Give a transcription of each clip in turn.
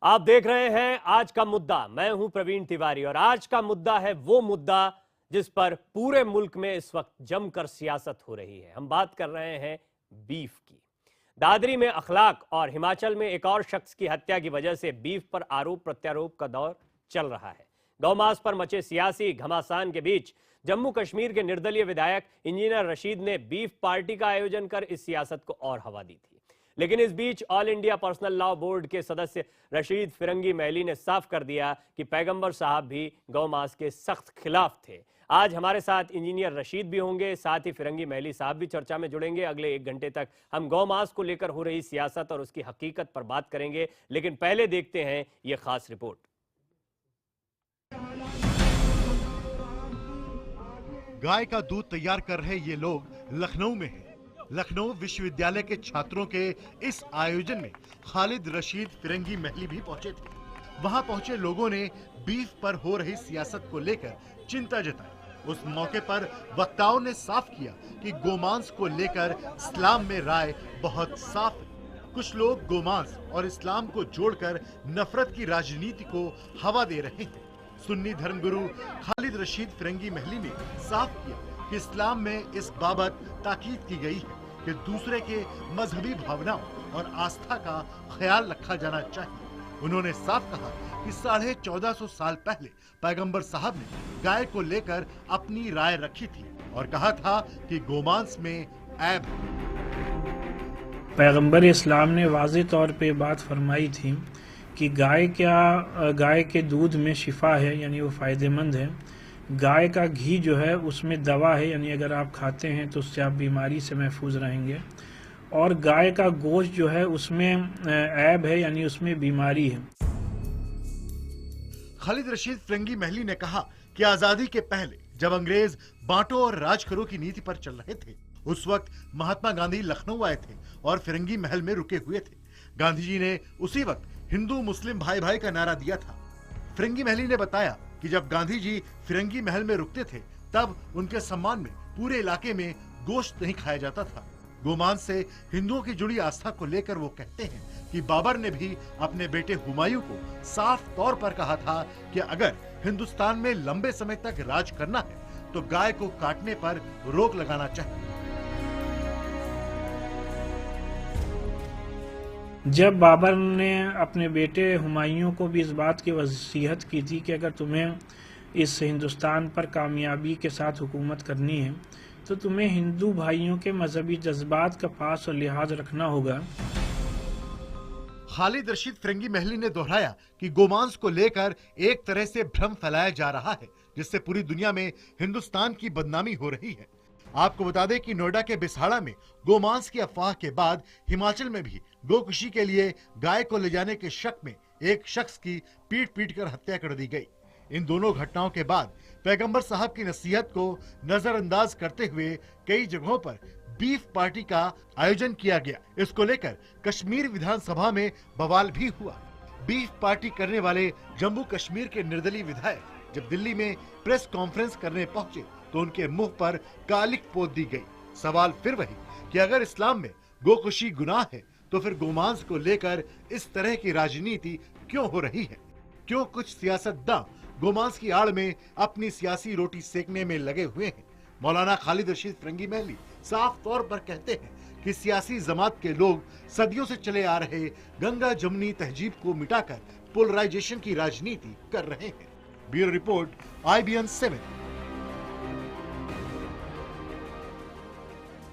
आप देख रहे हैं आज का मुद्दा। मैं हूं प्रवीण तिवारी और आज का मुद्दा है वो मुद्दा जिस पर पूरे मुल्क में इस वक्त जमकर सियासत हो रही है। हम बात कर रहे हैं बीफ की। दादरी में अखलाक और हिमाचल में एक और शख्स की हत्या की वजह से बीफ पर आरोप प्रत्यारोप का दौर चल रहा है। गौमांस पर मचे सियासी घमासान के बीच जम्मू कश्मीर के निर्दलीय विधायक इंजीनियर रशीद ने बीफ पार्टी का आयोजन कर इस सियासत को और हवा दी थी। लेकिन इस बीच All India Personal Law Board के सदस्य रशीद फिरंगी महली ने साफ कर दिया कि पैगंबर साहब भी गौमांस के सख्त खिलाफ थे। आज हमारे साथ इंजीनियर रशीद भी होंगे, साथ ही फिरंगी महली साहब भी चर्चा में जुड़ेंगे। अगले 1 घंटे तक हम गौमांस को लेकर हो रही सियासत और उसकी हकीकत पर बात करेंगे, लेकिन पहले देखते हैं ये खास रिपोर्ट। गाय का दूध तैयार कर रहे ये लोग लखनऊ में हैं। लखनऊ विश्वविद्यालय के छात्रों के इस आयोजन में खालिद रशीद फिरंगी महली भी पहुंचे थे। वहां पहुंचे लोगों ने बीफ पर हो रही सियासत को लेकर चिंता जताई। उस मौके पर वक्ताओं ने साफ किया कि गोमांस को लेकर इस्लाम में राय बहुत साफ है। कुछ लोग गोमांस और इस्लाम को जोड़कर नफरत की राजनीति को हवा दे रहे हैं। सुन्नी धर्मगुरु खालिद रशीद फिरंगी महली ने साफ किया कि इस्लाम में इस बाबत ताकीद की गई है कि दूसरे के मजहबी भावनाओं और आस्था का ख्याल रखा जाना चाहिए। उन्होंने साफ कहा कि 1450 साल पहले पैगंबर साहब ने गाय को लेकर अपनी राय रखी थी और कहा था कि गोमांस में ऐब है। पैगंबर इस्लाम ने वाज़ेह तौर पे बात फरमाई थी कि गाय के दूध में शिफा है, यानी वो फ़ायदेमंद है। गाय का घी जो है उसमें दवा है, यानी अगर आप खाते हैं तो उससे आप बीमारी से महफूज रहेंगे। और गाय का गोश्त जो है उसमें ऐब है, यानी उसमें बीमारी है। खालिद रशीद फिरंगी महली ने कहा कि आजादी के पहले जब अंग्रेज बांटो और राज करो की नीति पर चल रहे थे, उस वक्त महात्मा गांधी लखनऊ आए थे और फिरंगी महल में रुके हुए थे। गांधी जी ने उसी वक्त हिंदू मुस्लिम भाई भाई का नारा दिया था। फिरंगी महली ने बताया कि जब गांधी जी फिरंगी महल में रुकते थे तब उनके सम्मान में पूरे इलाके में गोश्त नहीं खाया जाता था। गोमांस से हिंदुओं की जुड़ी आस्था को लेकर वो कहते हैं कि बाबर ने भी अपने बेटे हुमायूं को साफ तौर पर कहा था कि अगर हिंदुस्तान में लंबे समय तक राज करना है तो गाय को काटने पर रोक लगाना चाहिए। जब बाबर ने अपने बेटे हुमायूं को भी इस बात की वसीयत की थी कि अगर तुम्हें इस हिंदुस्तान पर कामयाबी के साथ हुकूमत करनी है तो तुम्हें हिंदू भाइयों के मजहबी जज्बात का पास और लिहाज रखना होगा। खालिद रशीद फिरंगी महली ने दोहराया कि गोमांस को लेकर एक तरह से भ्रम फैलाया जा रहा है, जिससे पूरी दुनिया में हिंदुस्तान की बदनामी हो रही है। आपको बता दें कि नोएडा के बिसाड़ा में गोमांस की अफवाह के बाद हिमाचल में भी गोकशी के लिए गाय को ले जाने के शक में एक शख्स की पीट कर हत्या कर दी गई। इन दोनों घटनाओं के बाद पैगंबर साहब की नसीहत को नजरअंदाज करते हुए कई जगहों पर बीफ पार्टी का आयोजन किया गया। इसको लेकर कश्मीर विधानसभा में बवाल भी हुआ। बीफ पार्टी करने वाले जम्मू कश्मीर के निर्दलीय विधायक जब दिल्ली में प्रेस कॉन्फ्रेंस करने पहुंचे तो उनके मुंह पर कालिक पोत दी गई। सवाल फिर वही कि अगर इस्लाम में गोकशी गुनाह है तो फिर गोमांस को लेकर इस तरह की राजनीति क्यों हो रही है? क्यों कुछ सियासतदां गोमांस की आड़ में अपनी सियासी रोटी सेकने में लगे हुए हैं? मौलाना खालिद रशीद फिरंगी महली साफ तौर पर कहते हैं कि सियासी जमात के लोग सदियों से चले आ रहे गंगा जमुनी तहजीब को मिटाकर पोलराइजेशन की राजनीति कर रहे हैं। Bureau report, IBN 7।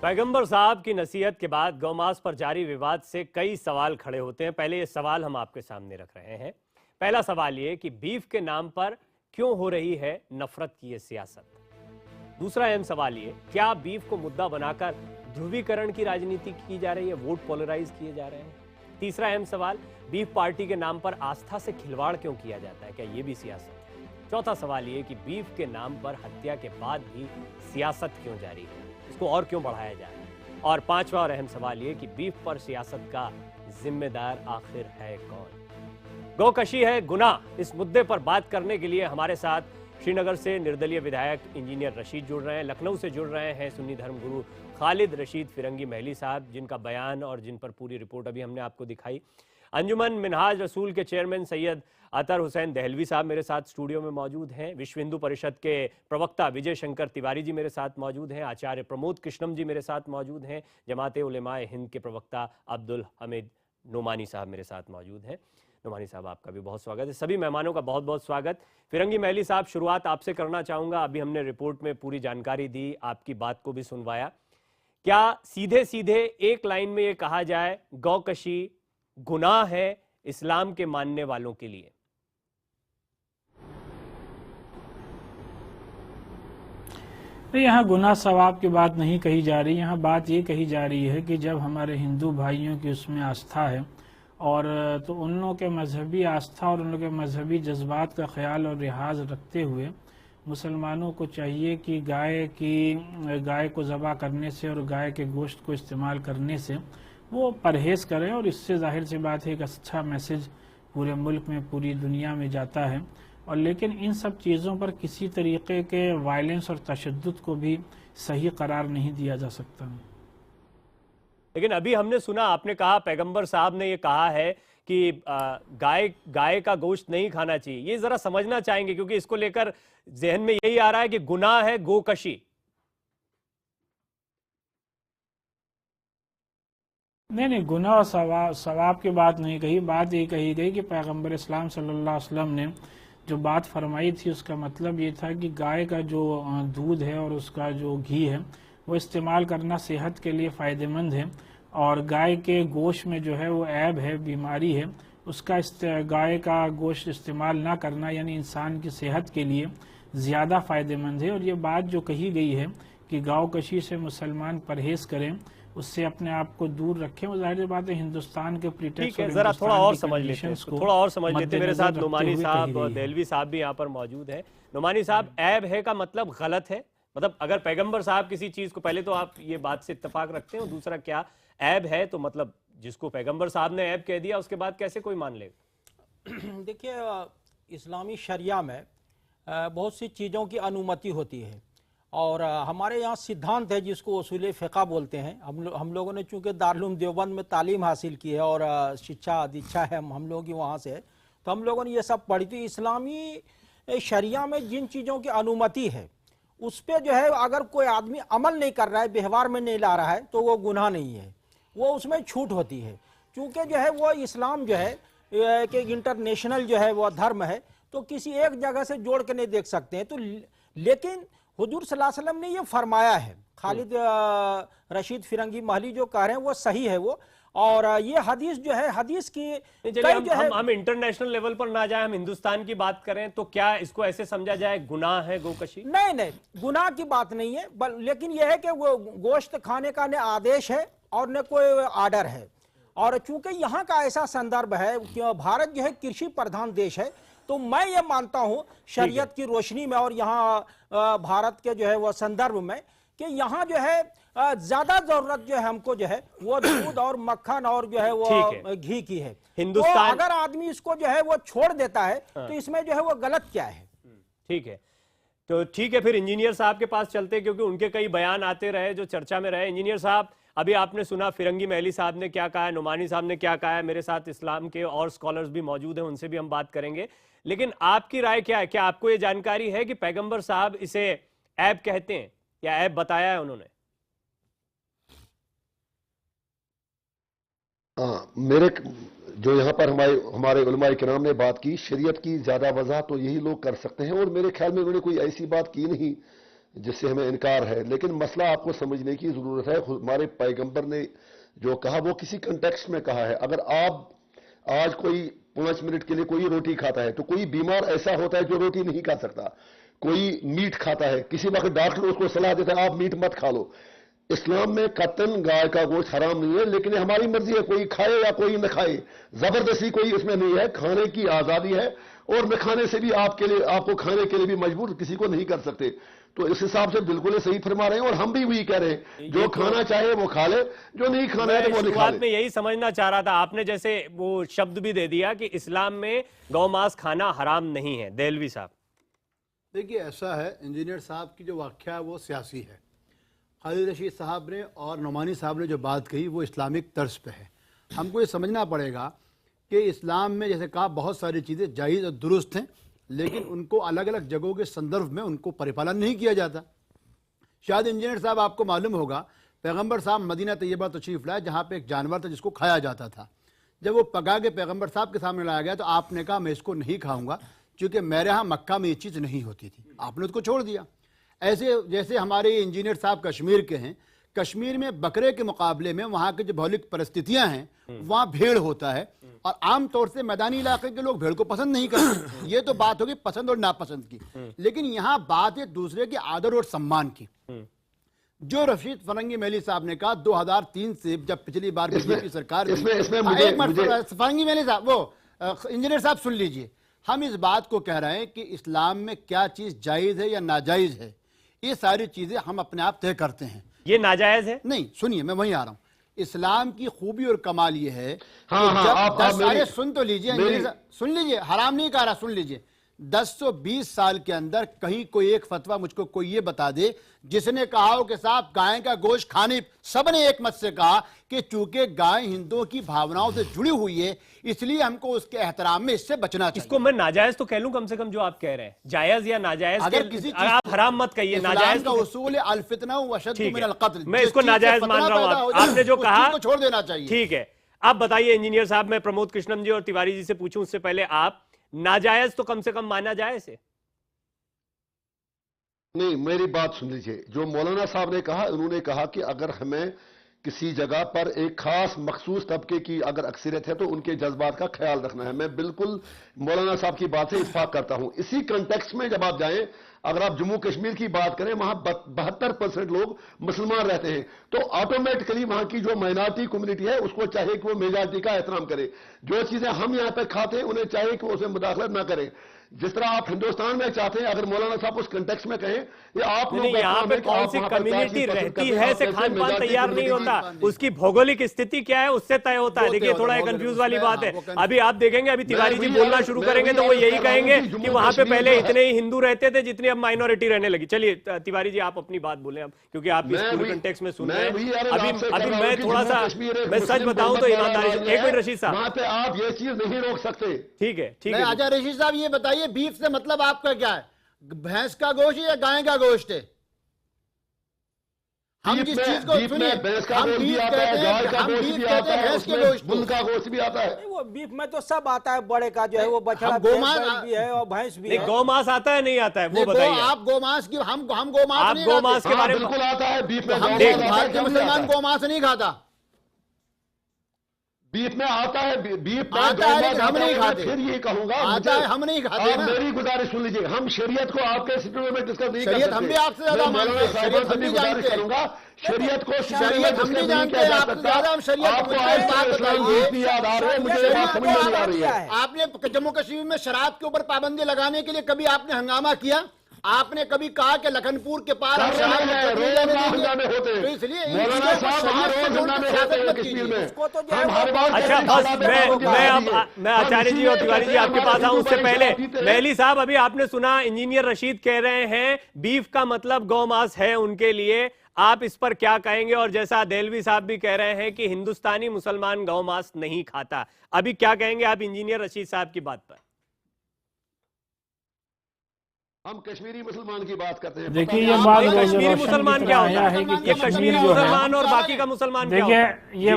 पैगंबर साहब की नसीहत के बाद गौमांस पर जारी विवाद से कई सवाल खड़े होते हैं। पहले ये सवाल हम आपके सामने रख रहे हैं। पहला सवाल ये कि बीफ के नाम पर क्यों हो रही है नफरत की ये सियासत। दूसरा अहम सवाल ये, क्या बीफ को मुद्दा बनाकर ध्रुवीकरण की राजनीति की जा रही है, वोट पोलराइज किए जा रहे हैं। तीसरा अहम सवाल, बीफ पार्टी के नाम पर आस्था से खिलवाड़ क्यों किया जाता है, क्या ये भी सियासत है। चौथा सवाल ये कि बीफ के नाम पर हत्या के बाद भी सियासत क्यों जारी है, इसको और क्यों बढ़ाया जा रहा है। और पांचवा और अहम सवाल ये कि बीफ पर सियासत का जिम्मेदार आखिर है कौन। गोकशी है गुनाह, इस मुद्दे पर बात करने के लिए हमारे साथ श्रीनगर से निर्दलीय विधायक इंजीनियर रशीद जुड़ रहे हैं, लखनऊ से जुड़ रहे हैं सुन्नी धर्मगुरु खालिद रशीद फिरंगी महली साहब, जिनका बयान और जिन पर पूरी रिपोर्ट अभी हमने आपको दिखाई। अंजुमन मिनहाज रसूल के चेयरमैन सैयद अतर हुसैन दहलवी साहब मेरे साथ स्टूडियो में मौजूद हैं। विश्व हिंदू परिषद के प्रवक्ता विजय शंकर तिवारी जी मेरे साथ मौजूद हैं। आचार्य प्रमोद कृष्णम जी मेरे साथ मौजूद हैं। जमाते उलेमाए हिंद के प्रवक्ता अब्दुल हमीद नोमानी साहब मेरे साथ मौजूद हैं। नोमानी साहब, आपका भी बहुत स्वागत है। सभी मेहमानों का बहुत बहुत स्वागत। फिरंगी महली साहब, शुरुआत आपसे करना चाहूँगा। अभी हमने रिपोर्ट में पूरी जानकारी दी, आपकी बात को भी सुनवाया। क्या सीधे सीधे एक लाइन में ये कहा जाए गौकशी गुनाह है इस्लाम के मानने वालों के लिए? यहाँ गुनाह सवाब की बात नहीं कही जा रही। यहाँ बात ये कही जा रही है कि जब हमारे हिंदू भाइयों की उसमें आस्था है और तो उन लोगों के मजहबी आस्था और उन लोगों के मजहबी जज्बात का ख्याल और लिहाज रखते हुए मुसलमानों को चाहिए कि गाय को ज़बह करने से और गाय के गोश्त को इस्तेमाल करने से वो परहेज़ करें। और इससे जाहिर सी बात है एक अच्छा मैसेज पूरे मुल्क में, पूरी दुनिया में जाता है। और लेकिन इन सब चीज़ों पर किसी तरीके के वायलेंस और तशद्दुद को भी सही करार नहीं दिया जा सकता। लेकिन अभी हमने सुना, आपने कहा पैगंबर साहब ने ये कहा है कि गाय का गोश्त नहीं खाना चाहिए। ये जरा समझना चाहेंगे क्योंकि इसको लेकर जहन में यही आ रहा है कि गुनाह है गोकशी। नहीं, गुनाह और सवाब की बात नहीं कही। बात ये कही गई कि पैगंबर इस्लाम सल्लल्लाहु अलैहि वसल्लम ने जो बात फरमाई थी उसका मतलब ये था कि गाय का जो दूध है और उसका जो घी है वो इस्तेमाल करना सेहत के लिए फ़ायदेमंद है। और गाय के गोश्त में जो है वो ऐब है, बीमारी है, उसका गाय का गोश्त इस्तेमाल ना करना यानी इंसान की सेहत के लिए ज़्यादा फ़ायदेमंद है। और ये बात जो कही गई है कि गाँवकशी से मुसलमान परहेज़ करें, उससे अपने आप को दूर रखें, वो जाहिर बात है हिंदुस्तान के प्रीटेक्स्ट। ठीक है, जरा थोड़ा और समझ लेते हैं, मेरे साथ नोमानी साहब और दहलवी साहब भी यहाँ पर मौजूद हैं। नोमानी साहब, ऐब है का मतलब गलत है? मतलब अगर पैगंबर साहब किसी चीज को, पहले तो आप ये बात से इत्तेफाक रखते हैं, और दूसरा क्या ऐब है तो मतलब जिसको पैगंबर साहब ने ऐब कह दिया उसके बाद कैसे कोई मान लेगा? देखिए, इस्लामी शरिया में बहुत सी चीज़ों की अनुमति होती है और हमारे यहाँ सिद्धांत है जिसको उसूल फ़िक़ा बोलते हैं। हम लोगों ने चूँकि दारुल देवबंद में तालीम हासिल की है और शिक्षा दीक्षा है हम लोगों की वहाँ से, तो हम लोगों ने ये सब पढ़ी। तो इस्लामी शरिया में जिन चीज़ों की अनुमति है उस पर जो है अगर कोई आदमी अमल नहीं कर रहा है, व्यवहार में नहीं ला रहा है, तो वो गुनाह नहीं है, वो उसमें छूट होती है। चूँकि जो है वो इस्लाम जो है कि इंटरनेशनल जो है वो धर्म है, तो किसी एक जगह से जोड़ के नहीं देख सकते हैं। तो लेकिन हुजूर सल्लल्लाहु अलैहि वसल्लम ने ये फरमाया है, खालिद रशीद फिरंगी महली जो कह रहे हैं वो सही है वो। और ये हदीस जो है, हदीस की हम इंटरनेशनल लेवल पर ना जाए, हम हिंदुस्तान की बात करें तो क्या इसको ऐसे समझा जाए गुनाह है गोकशी? नहीं, गुनाह की बात नहीं है, लेकिन यह है कि वो गोश्त खाने का न आदेश है और न कोई आर्डर है। और चूंकि यहाँ का ऐसा संदर्भ है कि भारत जो है कृषि प्रधान देश है, तो मैं ये मानता हूँ शरीयत की रोशनी में और यहाँ भारत के जो है वो संदर्भ में कि यहाँ जो है ज्यादा जरूरत जो है हमको जो है वो दूध और मक्खन और जो है वो घी की है। हिंदुस्तान, तो अगर आदमी इसको जो है वो छोड़ देता है तो इसमें जो है वो गलत क्या है? ठीक है, तो ठीक है, फिर इंजीनियर साहब के पास चलते हैं क्योंकि उनके कई बयान आते रहे जो चर्चा में रहे। इंजीनियर साहब, अभी आपने सुना फिरंगी महली साहब ने क्या कहा है, नोमानी साहब ने क्या कहा है, मेरे साथ इस्लाम के और स्कॉलर्स भी मौजूद हैं, उनसे भी हम बात करेंगे। लेकिन आपकी राय क्या है? क्या आपको ये जानकारी है कि पैगंबर साहब इसे ऐब कहते हैं या ऐब बताया है उन्होंने? मेरे जो यहाँ पर हमारे उलमाए किराम ने बात की, शरीयत की ज्यादा वजह तो यही लोग कर सकते हैं, और मेरे ख्याल में उन्होंने कोई ऐसी बात की नहीं जिससे हमें इनकार है। लेकिन मसला आपको समझने की जरूरत है। हमारे पैगंबर ने जो कहा वो किसी कंटेक्स्ट में कहा है। अगर आप आज कोई 5 मिनट के लिए कोई रोटी खाता है तो कोई बीमार ऐसा होता है जो रोटी नहीं खा सकता, कोई मीट खाता है, किसी वक्त डॉक्टर उसको सलाह देता है आप मीट मत खा लो। इस्लाम में कतन गाय का गोश्त हराम नहीं है, लेकिन हमारी मर्जी है, कोई खाए या कोई न खाए, जबरदस्ती कोई इसमें नहीं है, खाने की आजादी है। और न खाने से भी आपको खाने के लिए भी मजबूर किसी को नहीं कर सकते। तो इस हिसाब से बिल्कुल सही फरमा रहे हैं और हम भी वही कह रहे हैं, जो खाना चाहे वो खा ले, जो नहीं खाना है तो वो नहीं खा ले। में यही समझना चाह रहा था, आपने जैसे वो शब्द भी दे दिया कि इस्लाम में गौ मांस खाना हराम नहीं है। देलवी साहब, देखिए ऐसा है, इंजीनियर साहब की जो व्याख्या है वो सियासी है। खालिद रशीद साहब ने और नोमानी साहब ने जो बात कही वो इस्लामिक तर्ज पे है। हमको ये समझना पड़ेगा कि इस्लाम में जैसे कहा बहुत सारी चीज़ें जायज़ और दुरुस्त हैं, लेकिन उनको अलग अलग जगहों के संदर्भ में उनको परिपालन नहीं किया जाता। शायद इंजीनियर साहब आपको मालूम होगा, पैगंबर साहब मदीना तैयबा तशरीफ़ लाए जहाँ पे एक जानवर था जिसको खाया जाता था। जब वो पका के पैगंबर साहब के सामने लाया गया तो आपने कहा मैं इसको नहीं खाऊंगा क्योंकि मेरे यहाँ मक्का में ये चीज़ नहीं होती थी, आपने उसको छोड़ दिया। ऐसे जैसे हमारे इंजीनियर साहब कश्मीर के हैं, कश्मीर में बकरे के मुकाबले में वहाँ की जो भौगोलिक परिस्थितियाँ हैं वहाँ भेड़ होता है और आमतौर से मैदानी इलाके के लोग भेड़ को पसंद नहीं करते। ये तो बात होगी पसंद और नापसंद की, लेकिन यहाँ बात है दूसरे के आदर और सम्मान की। जो रशीद फरंगी मेली साहब ने कहा 2003 से जब पिछली बार बीजेपी सरकार फरंगी मेली साहब, वो इंजीनियर साहब सुन लीजिए, हम इस बात को कह रहे हैं कि इस्लाम में क्या चीज जायज है या नाजायज है, ये सारी चीजें हम अपने आप तय करते हैं। ये नाजायज है? नहीं, सुनिए मैं वहीं आ रहा हूं। इस्लाम की खूबी और कमाल ये है सुन तो लीजिए, सुन लीजिए, हराम नहीं कह रहा, सुन लीजिए। 10-20 साल के अंदर कहीं कोई एक फतवा मुझको कोई ये बता दे जिसने कहा हो कि साहब गाय का गोश्त खाने, सबने एक मत से कहा कि चूंकि गाय हिंदुओं की भावनाओं से जुड़ी हुई है इसलिए हमको उसके एहतराम में इससे बचना चाहिए। इसको मैं नाजायज तो कह लूं कम से कम, जो आप कह रहे हैं जायज या नाजायज, अगर किसी आप हराम मत कहिए, नाजायज का उसूल है अल फितना व अशद्दु मिनल क़त्ल, मैं इसको नाजायज मान रहा हूं। आपने जो कहा छोड़ देना चाहिए। ठीक है, आप बताइए इंजीनियर साहब, मैं प्रमोद कृष्णम जी और तिवारी जी से पूछूं उससे पहले, आप नाजायज तो कम से कम माना जाए इसे? नहीं, मेरी बात सुन लीजिए। जो मौलाना साहब ने कहा, उन्होंने कहा कि अगर हमें किसी जगह पर एक खास मखसूस तबके की अगर अक्सरियत है तो उनके जज्बात का ख्याल रखना है। मैं बिल्कुल मौलाना साहब की बात से इत्फाक करता हूं। इसी कंटेक्स्ट में जब आप जाएं, अगर आप जम्मू कश्मीर की बात करें, वहां 72% लोग मुसलमान रहते हैं, तो ऑटोमेटिकली वहां की जो माइनॉरिटी कम्युनिटी है उसको चाहिए कि वो मेजॉरिटी का एहतराम करे। जो चीजें हम यहां पर खाते हैं उन्हें चाहिए कि वो उसमें मुदाखलत ना करें। जिस तरह आप हिंदुस्तान में चाहते हैं, अगर मौलाना साहब उस कंटेक्स्ट में कहें ये आप लोग यहाँ पे कौन सी कम्युनिटी रहती है से खान पान तैयार नहीं होता, उसकी भौगोलिक स्थिति क्या है उससे तय होता है। देखिए थोड़ा कंफ्यूज वाली बात है। अभी आप देखेंगे, अभी तिवारी जी बोलना शुरू करेंगे तो वो यही कहेंगे कि वहां पे पहले इतने ही हिंदू रहते थे जितनी अब माइनॉरिटी रहने लगी। चलिए तिवारी जी आप अपनी बात बोले अब, क्योंकि आप इस पूरे कंटेक्स्ट में सुन रहे हैं। अभी मैं थोड़ा सा, मैं सच बताऊं तो ईमानदारी से, एक मिनट रशीद साहब, वहां पे आप ये चीज नहीं रोक सकते। ठीक है, ठीक है। अच्छा रशीद साहब ये बताइए, बीफ से मतलब आपका क्या है? भैंस का गोश्त या गाय का गोश्त है? हम जिस चीज को सुनिए, हम बीफ कहते हैं, हम बीफ कहते हैं, भैंस के गोश्त, बुल का गोश्त भी आता है। वो बीफ में तो सब आता है, बड़े का जो है वो बछड़ा भी है और भैंस भी है। गौमांस आता है नहीं आता है वो बताइए आप। गौमांस की हम गौमांस आप गौमांस के बारे में बिल्कुल आता है। बीफ में भारतीय मुसलमान गौमांस नहीं खाता। बीफ में आता है, बीफ आता है, हम नहीं खाते। फिर ये कहूंगा, आता है, हम नहीं खाते ना। मेरी गुजारिश सुन लीजिए, हम शरीयत को आपके स्टूडियो में डिस्कस नहीं कर सकते। हम भी आपसे ज्यादा मानते हैं, शरीयत हम भी जानते करूंगा। शरीयत को शरीयत हम भी जानते हैं, आपसे ज्यादा हम शरीयत याद आ रहा है, मुझे बात समझ में नहीं आ रही है। आपने जम्मू कश्मीर में शराब के ऊपर पाबंदी लगाने के लिए कभी आपने हंगामा किया? आपने कभी कहा कि लखनपुर के पार होते तो इसलिए अच्छा बस मैं आचार्य जी और तिवारी जी आपके पास आऊं उससे पहले, महली साहब अभी आपने सुना इंजीनियर रशीद कह रहे हैं बीफ का मतलब गौमांस है उनके लिए, आप इस पर क्या कहेंगे? और जैसा देलवी साहब भी कह रहे हैं कि हिंदुस्तानी मुसलमान गौमांस नहीं खाता, अभी क्या कहेंगे आप इंजीनियर रशीद साहब की बात पर? हम कश्मीरी मुसलमान की बात करते हैं। देखिए ये बात कश्मीरी मुसलमान क्या होता है कि ये कश्मीरी मुसलमान और बाकी का मुसलमान क्या होता है? देखिए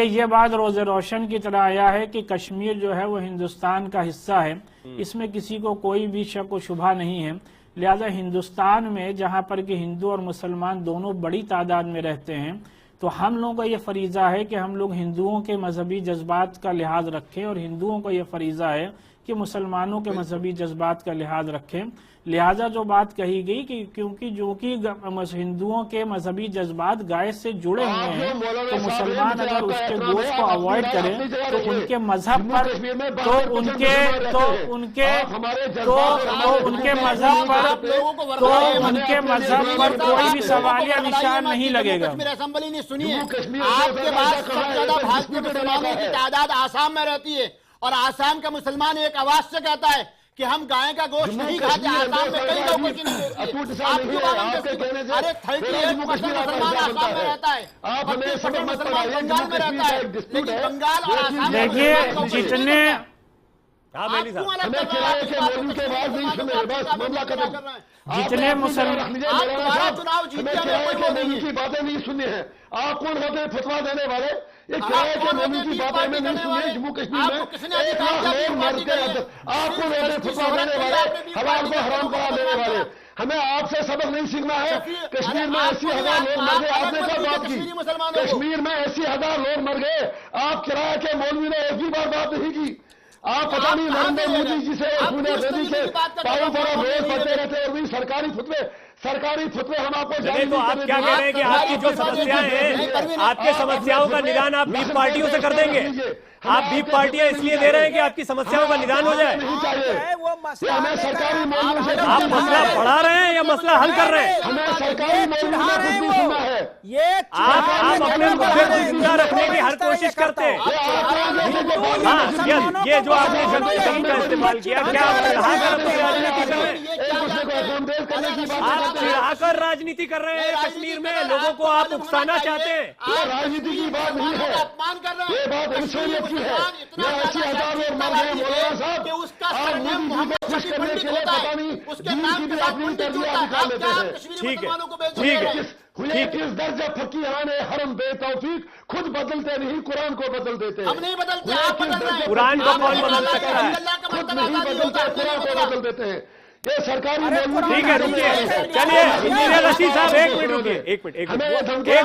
ये बात रोजे रोशन की तरह आया है कि कश्मीर जो है वो हिंदुस्तान का हिस्सा है, इसमें किसी को कोई भी शक व शुबा नहीं है। लिहाजा हिंदुस्तान में जहाँ पर कि हिंदू और मुसलमान दोनों बड़ी तादाद में रहते हैं, तो हम लोगों का ये फरीज़ा है कि हम लोग हिंदुओं के मजहबी जज्बात का लिहाज रखें और हिंदुओं का ये फरीज़ा है कि मुसलमानों के मजहबी जज्बात का लिहाज रखें। लिहाजा जो बात कही गई कि क्योंकि जो कि हिंदुओं के मजहबी जज्बात गाय से जुड़े हुए हैं, तो मुसलमान अगर उसके गोश्त को अवॉइड करें तो उनके मजहब पर उनके मजहब पर कोई भी सवालिया निशान नहीं लगेगा। असेंबली ने सुनिए, आपके पास सबसे ज्यादा भारतीय मुसलमानों की तादाद आसाम में रहती है और आसाम का मुसलमान एक आवाज से कहता है कि हम गाय का गोश्त नहीं खाते। आसाम में कई लोग कुछ नहीं देते। अरे 38% मुसलमान आसाम में रहता है, 32% मुसलमान बंगाल में रहता है, लेकिन बंगाल और आसाम में देखिए जितने जितने मुसलमान चुनाव जीतने की बातें नहीं सुनी है। आप कौन होते हैं फतवा देने वाले? ये किराए के मोदी की बातें में नहीं सुनी है। जम्मू कश्मीर में 1 लाख लोग मरते हैं। आप कौन होते हैं फतवा देने वाले, हलाल को हराम करार देने वाले? हमें आपसे सबक नहीं सीखना है। कश्मीर में 80,000 लोग मर गए, आपने क्या बात की? कश्मीर में 80,000 लोग मर गए, आप किराए के मौलवी ने एक भी बार बात नहीं की। आप पता नहीं नरेंद्र मोदी जी से सोनिया गांधी के पाँव पर रोज पड़ते रहते और भी सरकारी फुतवे हम आपको तो आप क्या कह रहे हैं कि आपकी जो समस्याएं हैं, आपके समस्याओं का निदान आप बीफ पार्टियों से कर देंगे? आप बीफ पार्टियां इसलिए दे रहे हैं कि आपकी समस्याओं का निदान हो जाए? हमें सरकारी आप मसला बढ़ा रहे हैं या मसला हल कर रहे हैं? हमें सरकारी सुनना है। आप अपने मुद्दे को जिंदा रखने की हर कोशिश करते हैं। हाँ, ये जो आपने शब्द का इस्तेमाल किया, क्या आप बढ़ाकर अपनी राजनीति कर रहे हैं? आप बढ़ाकर राजनीति कर रहे हैं कश्मीर में, लोगों को आप उकसाना चाहते हैं। राजनीति की बात नहीं है, अपमान कर रहे ये बात इंसानियत की है। 80,000 लोग मर गए मौलाना साहब, कि उसका आप सरनेम मोदी जी मोहम्मद को खुश शफी करने के लिए होता है, पता नहीं उसके दीन नाम की के भी साथ अपनी पंडित तरबियत होता है। निकाल आप लेते क्या हैं। कश्मीरी ठीक है, मुसलमानों को बेच ठीक रहे है। हैं? हुए किस दर्जा फकीराने हरम बेतौफीक खुद बदलते नहीं, कुरान को बदल देते हैं। हम नहीं बदलते, आप बदल रहे हैं। कुरान को आप कौन नहीं बदल बदलते, सकता है? अल्लाह का खुद मतलब नहीं आजादी बदलते, होता है, कुरान को बदल देते हैं। ये सरकारी ठीक है, रुकिए, चलिए इंजीनियर रशीद साहब एक मिनट रुकिए, एक मिनट रुकिए,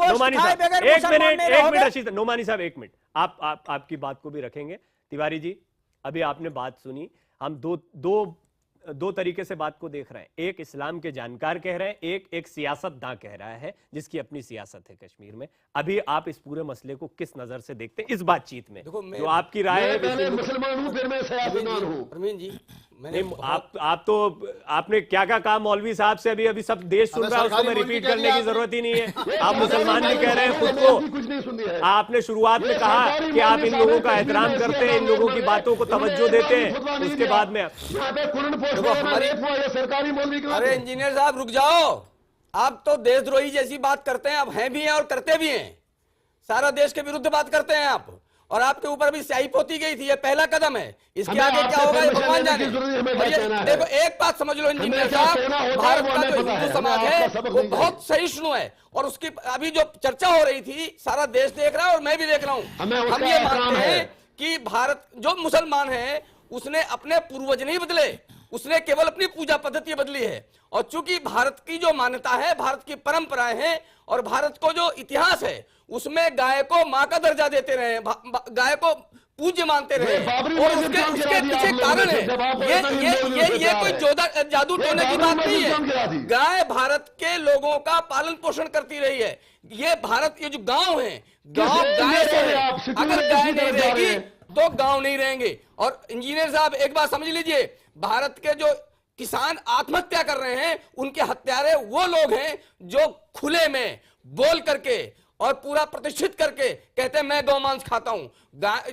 नोमानी साहब एक मिनट रशीद, नोमानी साहब एक मिनट, आप आपकी बात को भी रखेंगे। तिवारी जी, अभी आपने बात सुनी, हम दो तरीके से बात को देख रहे हैं। एक इस्लाम के जानकार कह रहे हैं, एक सियासतदां कह रहा है जिसकी अपनी सियासत है कश्मीर में। अभी आप इस पूरे मसले को किस नजर से देखते हैं इस बातचीत में? जो आपकी राय है। पहले मुसलमान हूं, फिर मैं सियासतदान हूं। प्रवीण जी, आप तो आपने क्या कहा मौलवी साहब से, अभी सब देश सुन रहा है, उसको मैं रिपीट करने की जरूरत ही नहीं है। आप मुसलमान भी कह रहे हैं खुद को। कुछ नहीं सुनी है। आपने शुरुआत में कहा कि आप इन लोगों का एहतराम करते हैं, इन लोगों की बातों को तवज्जो देते हैं, उसके बाद में यहाँ पे कुरान सरकारी मौलवी की। अरे इंजीनियर साहब रुक जाओ, आप तो देशद्रोही जैसी बात करते हैं, आप हैं भी हैं और करते भी हैं। सारा देश के विरुद्ध बात करते हैं आप, और आपके ऊपर भी स्याही पोती गई थी, ये पहला कदम है। इसके आगे क्या होगा ये भगवान जाने। देखो एक बात समझ लो इंजीनियर साहब, भारत का जो हिंदू समाज है वो बहुत सहिष्णु है, और उसकी अभी जो चर्चा हो रही थी सारा देश देख रहा है और मैं भी देख रहा हूँ। हम ये मानते हैं कि भारत जो मुसलमान है उसने अपने पूर्वज नहीं बदले, उसने केवल अपनी पूजा पद्धति बदली है। और चूंकि भारत की जो मान्यता है, भारत की परंपराएं हैं और भारत को जो इतिहास है उसमें गाय को मां का दर्जा देते रहे, गाय को पूज्य मानते रहे, और उसके पीछे कारण है ये कोई जादू टोने की बात नहीं है। गाय भारत के लोगों का पालन पोषण करती रही है। ये भारत, ये जो गांव है, गांव गाय से है। अगर गाय नहीं रहेगी तो गांव नहीं रहेंगे। और इंजीनियर साहब एक बात समझ लीजिए, भारत के जो किसान आत्महत्या कर रहे हैं उनके हत्यारे वो लोग हैं जो खुले में बोल करके और पूरा प्रतिष्ठित करके कहते हैं मैं गौमांस खाता हूं।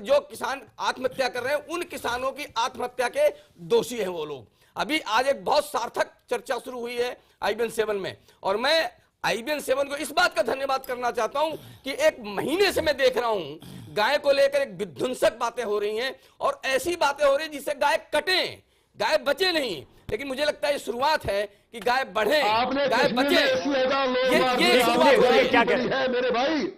जो किसान आत्महत्या कर रहे हैं उन किसानों की आत्महत्या के दोषी हैं वो लोग। अभी आज एक बहुत सार्थक चर्चा शुरू हुई है IBN-7 में, और मैं IBN-7 को इस बात का धन्यवाद करना चाहता हूं कि एक महीने से मैं देख रहा हूं गाय को लेकर एक विध्वंसक बातें हो रही हैं, और ऐसी बातें हो रही जिससे गाय कटे, गाय बचे नहीं। लेकिन मुझे लगता है ये शुरुआत है कि गाय बढ़े, गाय बचे। ये शुरुआत क्या है मेरे भाई,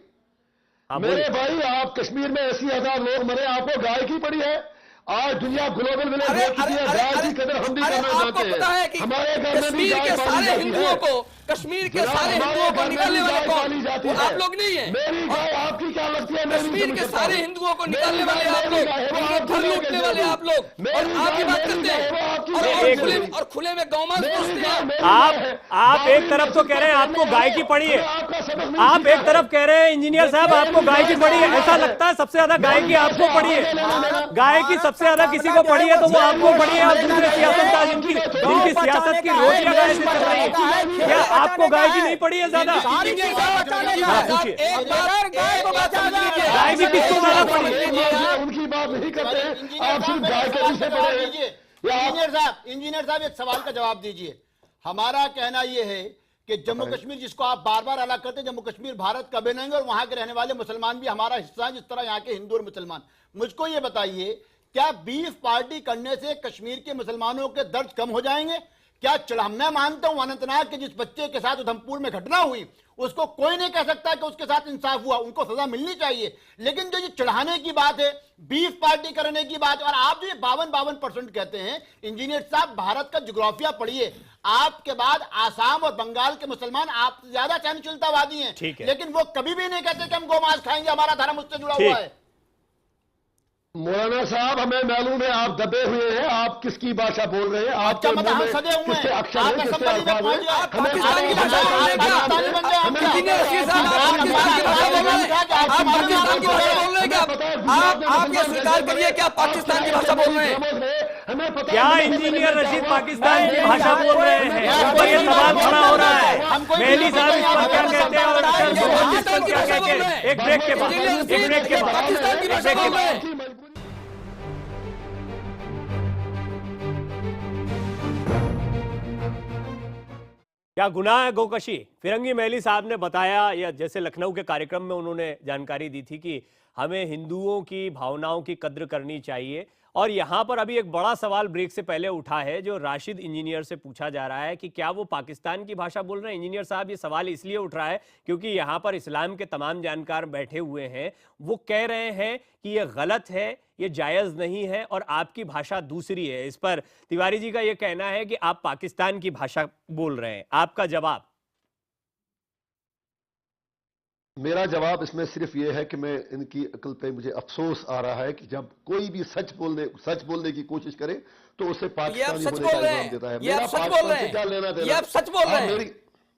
आप कश्मीर में 80,000 लोग मरे, आपको गाय की पड़ी है? आज दुनिया ग्लोबल विलेज हो चुकी है, गाय की कदर हम भी करना चाहते हैं। पता है कि हमारे घर में भी कश्मीर गाय के पाली सारे जाती हिंदुओं है। को, कश्मीर के सारे हिंदुओं को निकालने वाले कौन? आप लोग नहीं है। मेरी गाय आपकी क्या लगती है? कश्मीर के सारे हिंदुओं को निकालने वाले आप लोग, घर लूटने वाले आप लोग, और आप बात करते हैं और खुले में गौमांस बेचते हैं। आप एक तरफ तो कह रहे हैं आपको गाय की पड़ी है, आप एक तरफ कह रहे हैं इंजीनियर साहब आपको गाय की पड़ी है। ऐसा लगता है सबसे ज्यादा गाय की आपको पड़ी है। गाय की सबसे ज्यादा किसी को पड़ी है तो वो आपको पड़ी है, और दूसरे सियासतदान जिनकी सियासत की रोटियां गाय से चल रही है। क्या आपको गाय की नहीं पड़ी है ज्यादा? सारी चीजें बचाने का हाँ, है। पूछिए। एक बात गाय को बचाना है। गाय भी किसको ज्यादा पड़ी है? उनकी बात नहीं करते हैं, इंजीनियर आप सिर्फ साहब, गाय के मेरे पीछे सवाल का पड़े जवाब दीजिए। इंजीनियर साहब एक सवाल का जवाब दीजिए। हमारा कहना यह है कि जम्मू कश्मीर, जिसको आप बार बार अलग करते हैं, जम्मू कश्मीर भारत कभी नहीं, और वहां के रहने वाले मुसलमान भी हमारा हिस्सा है, जिस तरह यहाँ के हिंदू और मुसलमान। मुझको ये बताइए, क्या बीफ पार्टी करने से कश्मीर के मुसलमानों के दर्द कम हो जाएंगे? क्या मैं मानता हूं अनंतनाग के जिस बच्चे के साथ उधमपुर में घटना हुई, उसको कोई नहीं कह सकता कि उसके साथ इंसाफ हुआ, उनको सजा मिलनी चाहिए। लेकिन जो ये चढ़ाने की बात है, बीफ पार्टी करने की बात, और आप जो ये 52% कहते हैं, इंजीनियर साहब भारत का जियोग्राफिया पढ़िए, आपके बाद आसाम और बंगाल के मुसलमान आप ज्यादा सहनशीलतावादी हैं, लेकिन वो कभी भी नहीं कहते कि हम गोमांस खाएंगे, हमारा धर्म उससे जुड़ा हुआ है। मौलाना साहब, हमें मालूम है आप दबे हुए हैं, आप किसकी भाषा बोल रहे हैं, आपके मुंह में किससे अक्षर है, किससे अल्फाज है, पाकिस्तान की भाषा बोल रहे हैं क्या? इंजीनियर रशीद साहब, आप पाकिस्तान की भाषा बोल रहे हैं? आप पाकिस्तान की भाषा बोल रहे हैं क्या? आप ये स्वीकार करिए कि आप पाकिस्तान की भाषा बोल रहे हैं? क्या इंजीनियर रशीद पाकिस्तान की भाषा बोल रहे हैं? पर ये सवाल खड़ा हो रहा है, मेहली साहब इस पर क्या कहते हैं और अक्षर इस पर क्या कहते हैं? एक ब्रेक के बाद, एक ब्रेक के बाद, पाकिस्तान की भाषा बोल रहे हैं। क्या गुनाह है गोकशी? फिरंगी मेहली साहब ने बताया, या जैसे लखनऊ के कार्यक्रम में उन्होंने जानकारी दी थी कि हमें हिंदुओं की भावनाओं की कद्र करनी चाहिए। और यहां पर अभी एक बड़ा सवाल ब्रेक से पहले उठा है, जो राशिद इंजीनियर से पूछा जा रहा है कि क्या वो पाकिस्तान की भाषा बोल रहे हैं। इंजीनियर साहब, ये सवाल इसलिए उठ रहा है क्योंकि यहां पर इस्लाम के तमाम जानकार बैठे हुए हैं, वो कह रहे हैं कि ये गलत है, ये जायज नहीं है और आपकी भाषा दूसरी है। इस पर तिवारी जी का ये कहना है कि आप पाकिस्तान की भाषा बोल रहे हैं। आपका जवाब? मेरा जवाब इसमें सिर्फ ये है कि मैं इनकी अक्ल पे मुझे अफसोस आ रहा है कि जब कोई भी सच बोलने की कोशिश करे तो उसे पाकिस्तानी होने का इल्जाम देता है। मेरा पाकिस्तान से क्या लेना देना? ये आप सच बोल रहे हैं।